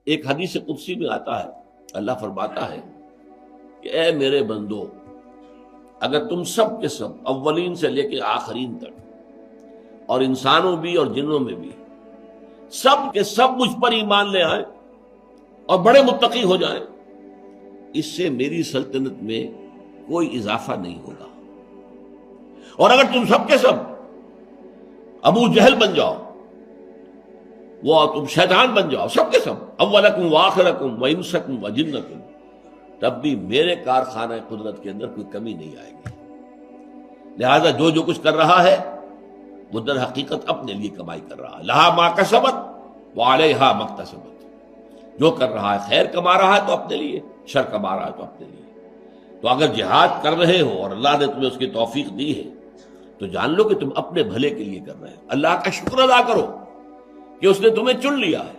एक हदीस कुदसी में आता है, अल्लाह फरमाता है कि ए मेरे बंदो, अगर तुम सब के सब अव्वलीन से लेकर आखरीन तक और इंसानों भी और जिन्नों में भी सब के सब मुझ पर ईमान ले आए और बड़े मुत्तकी हो जाएं, इससे मेरी सल्तनत में कोई इजाफा नहीं होगा। और अगर तुम सब के सब अबू जहल बन जाओ, वो तुम शैतान बन जाओ, सबके सब अव्वलकुम व आखिरकुम व इंसकुम व जिन्नकुम, तब भी मेरे कारखाना कुदरत के अंदर कोई कमी नहीं आएगी। लिहाजा जो जो कुछ कर रहा है वो दर हकीकत अपने लिए कमाई कर रहा है। लहा मा कसबत व अलैहा मक्तसबत, जो कर रहा है खैर कमा रहा है तो अपने लिए, शर कमा रहा है तो अपने लिए। तो अगर जिहाद कर रहे हो और अल्लाह ने तुम्हें उसकी तौफीक दी है तो जान लो कि तुम अपने भले के लिए कर रहे हो। अल्लाह का शुक्र अदा करो कि उसने तुम्हें चुन लिया है।